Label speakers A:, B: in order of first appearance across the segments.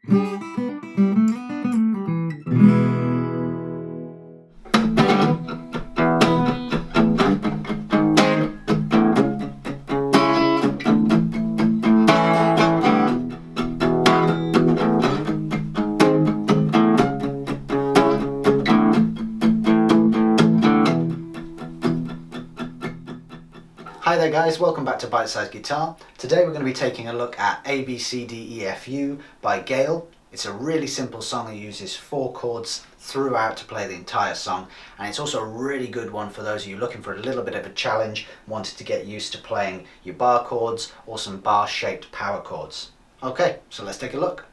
A: Hi there guys, welcome back to Bitesize Guitar. Today we're going to be taking a look at ABCDEFU by GAYLE. It's a really simple song that uses 4 chords throughout to play the entire song, and it's also a really good one for those of you looking for a little bit of a challenge, wanted to get used to playing your bar chords or some bar shaped power chords. Okay, so let's take a look.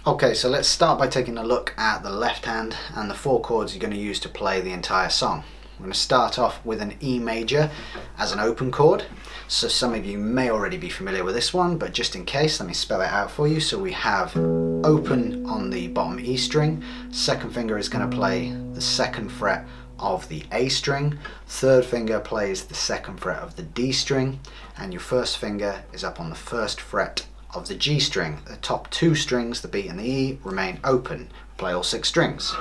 A: Okay, so let's start by taking a look at the left hand and the 4 chords you're going to use to play the entire song. I'm going to start off with an E major as an open chord. So some of you may already be familiar with this one, but just in case, let me spell it out for you. So we have open on the bottom E string, second finger is going to play the 2nd fret of the A string, third finger plays the 2nd fret of the D string, and your first finger is up on the 1st fret of the G string. The top 2 strings, the B and the E, remain open. Play all 6 strings.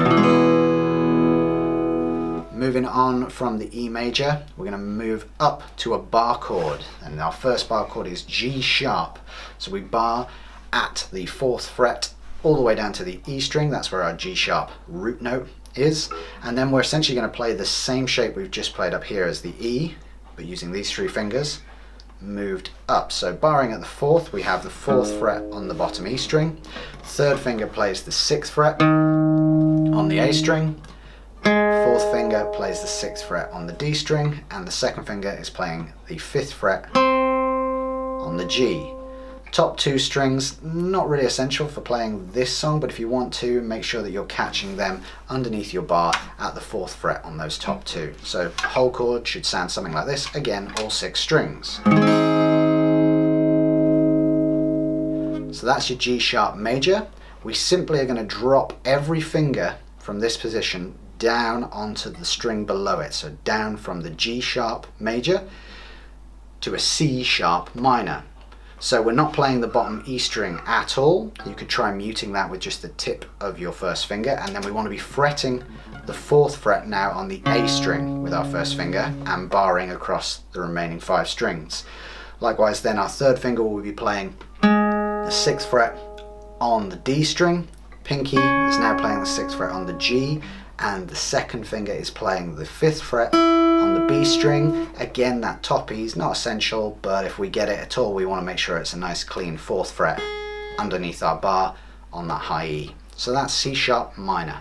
A: Moving on from the E major, we're going to move up to a bar chord, and our first bar chord is G sharp. So we bar at the 4th fret all the way down to the E string, that's where our G sharp root note is, and then we're essentially going to play the same shape we've just played up here as the E, but using these 3 fingers moved up. So barring at the 4th, we have the 4th fret on the bottom E string, third finger plays the 6th fret on the A string, 4th finger plays the 6th fret on the D string, and the 2nd finger is playing the 5th fret on the G. Top 2 strings, not really essential for playing this song, but if you want to, make sure that you're catching them underneath your bar at the 4th fret on those top 2. So the whole chord should sound something like this, again all 6 strings. So that's your G sharp major. We simply are going to drop every finger from this position down onto the string below it, so down from the G sharp major to a C sharp minor. So we're not playing the bottom E string at all. You could try muting that with just the tip of your first finger, and then we want to be fretting the 4th fret now on the A string with our first finger and barring across the remaining 5 strings. Likewise then our third finger will be playing the 6th fret on the D string, pinky is now playing the 6th fret on the G, and the 2nd finger is playing the 5th fret on the B string. Again, that top E is not essential, but if we get it at all, we want to make sure it's a nice clean 4th fret underneath our bar on that high E. So that's C sharp minor.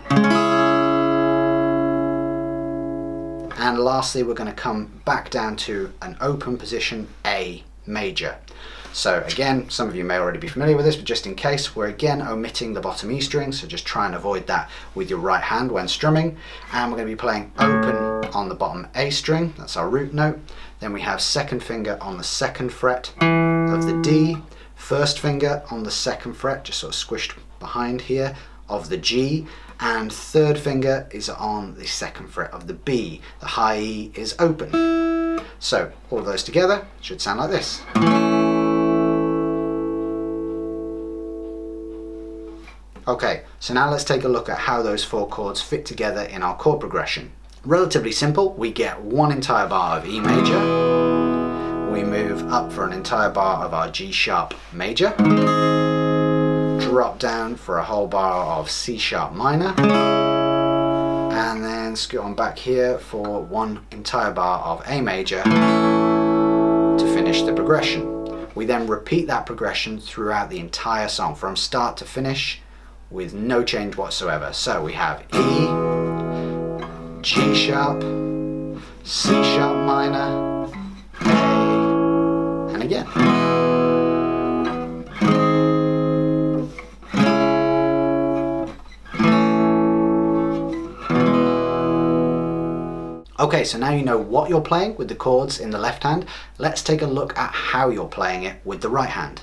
A: And lastly, we're going to come back down to an open position A major. So again, some of you may already be familiar with this, but just in case, we're again omitting the bottom E string, so just try and avoid that with your right hand when strumming. And we're going to be playing open on the bottom A string, that's our root note. Then we have 2nd finger on the 2nd fret of the D, 1st finger on the 2nd fret, just sort of squished behind here, of the G, and 3rd finger is on the 2nd fret of the B. The high E is open. So all of those together should sound like this. Okay, so now let's take a look at how those 4 chords fit together in our chord progression. Relatively simple, we get 1 entire bar of E major, we move up for an entire bar of our G sharp major, drop down for a whole bar of C sharp minor, and then scoot on back here for 1 entire bar of A major to finish the progression. We then repeat that progression throughout the entire song from start to finish, with no change whatsoever. So we have E, G sharp, C sharp minor, A, and again. Okay, so now you know what you're playing with the chords in the left hand. Let's take a look at how you're playing it with the right hand.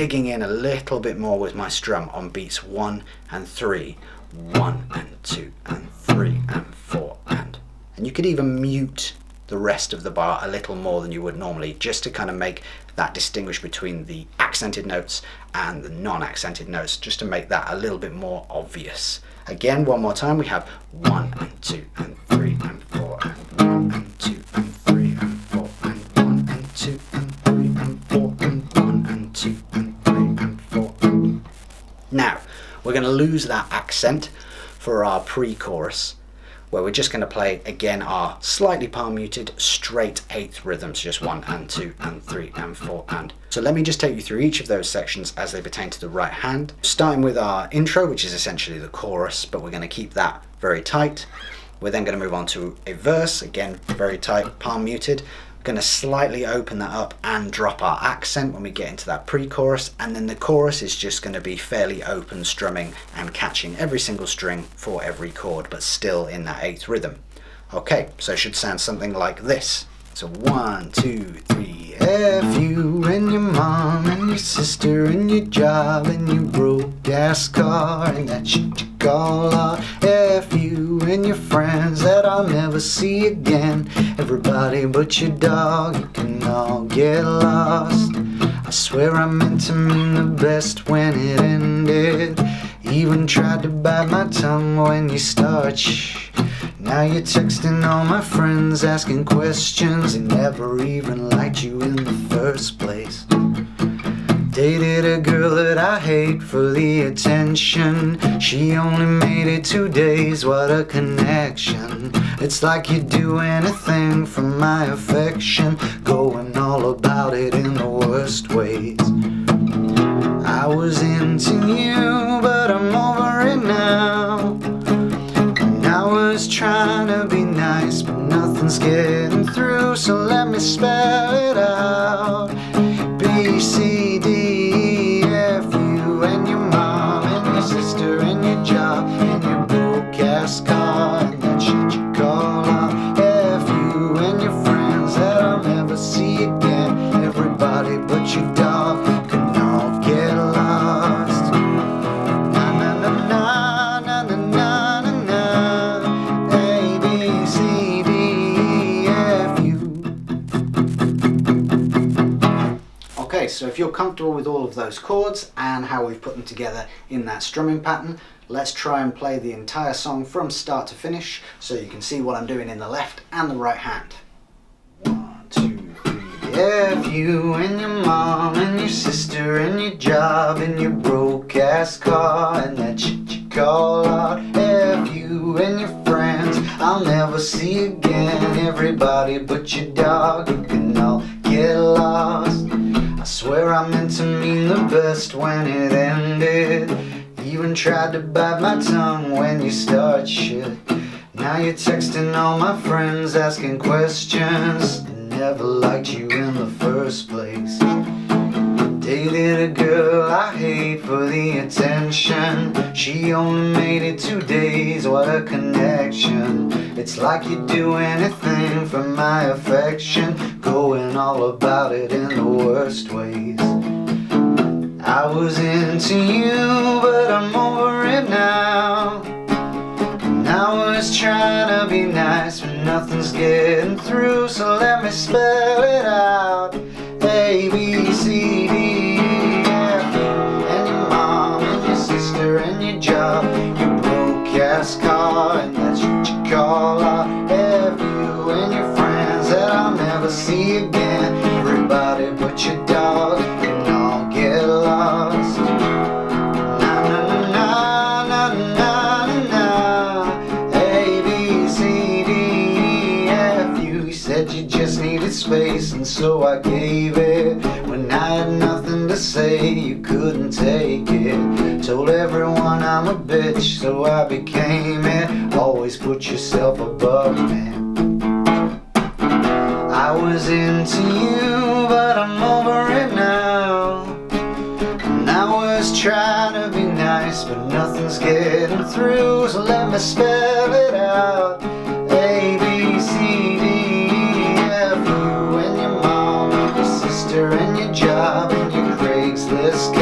A: digging in a little bit more with my strum on beats 1 and 3. 1 and 2 and 3 and 4 and you could even mute the rest of the bar a little more than you would normally, just to kind of make that distinguish between the accented notes and the non-accented notes, just to make that a little bit more obvious. Again, one more time, we have 1 and 2 and 3 and 4 and 1 and 2 and 3 and 4 and 1 and 2 and 3 and 4 and 1 and 2 and 3 and 4. Now, we're going to lose that accent for our pre-chorus, where we're just going to play again our slightly palm muted straight 8th rhythms, just 1 and 2 and 3 and 4 and. So let me just take you through each of those sections as they pertain to the right hand, starting with our intro, which is essentially the chorus, but we're going to keep that very tight. We're then going to move on to a verse, again very tight, palm muted. We're going to slightly open that up and drop our accent when we get into that pre-chorus, and then the chorus is just going to be fairly open strumming and catching every single string for every chord, but still in that 8th rhythm. Okay, so it should sound something like this. So 1, 2, 3, F you and your mom and your sister and your job and your broke ass car and that shit you call art. F you and your friends that I'll never see again. Everybody but your dog, you can all get lost. I swear I meant to mean the best when it ended. Even tried to bite my tongue when you start. Shh. Now you're texting all my friends asking questions. They never even liked you in the first place. Dated a girl that I hate for the attention. She only made it 2 days, what a connection. It's like you'd do anything for my affection, going all about it in the worst ways. I was into you, but I'm over it now. I was trying to be nice, but nothing's getting through, so let me spell it out. B, C, D, E, F, you and your mom and your sister and your job and your broke ass car and that shit you call out. F, you and your friends that I'll never see again. Everybody but your dog can all get lost. Na na na na na na na na na. Okay, so if you're comfortable with all of those chords and how we've put them together in that strumming pattern, let's try and play the entire song from start to finish so you can see what I'm doing in the left and the right hand. 1, 2, 3. F you and your mom and your sister and your job and your broke ass car and that shit you call out. F you and your friends I'll never see again. Everybody but your dog, you can all get lost. I swear I meant to mean the best when it ended. Even tried to bite my tongue when you start shit. Now you're texting all my friends asking questions. Never liked you in the first place. Dated a girl I hate for the attention. She only made it 2 days, what a connection. It's like you'd do anything for my affection, going all about it in the worst ways. I was into you, but I'm over it now. And I was trying to be nice, but nothing's getting through, so let me spell it out. A, B, C, D, E, F, and your mom and your sister and your job, your broke ass car and that shit you call out. F you and your friends that I'll never see again. Everybody but your dog can all get lost. Na na na na na na na. A, B, C, D, E, F. You said you just needed space, and so I gave it. When I had nothing to say, you couldn't take it. Told everyone I'm a bitch, so I became it. Always put yourself above me. I was into you, but I'm over it now. And I was trying to be nice, but nothing's getting through, so let me spell it out. A, B, C, D, E, F, you and your mom, your sister and your job and your Craigslist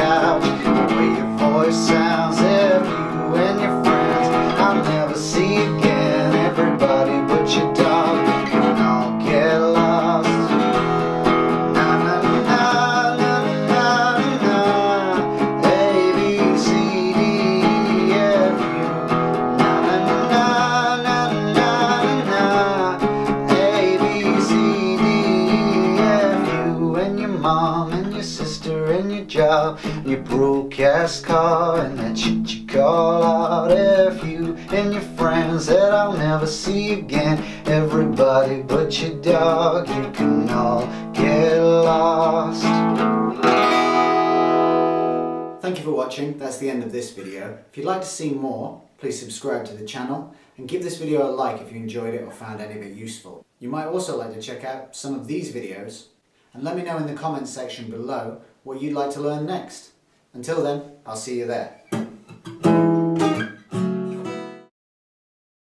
A: about your broke-ass car and that shit you call out F you and your friends that I'll never see again. Everybody but your dog, you can all get lost. Thank you for watching. That's the end of this video. If you'd like to see more, please subscribe to the channel and give this video a like if you enjoyed it or found any of it useful. You might also like to check out some of these videos and let me know in the comments section below what you'd like to learn next. Until then, I'll see you there.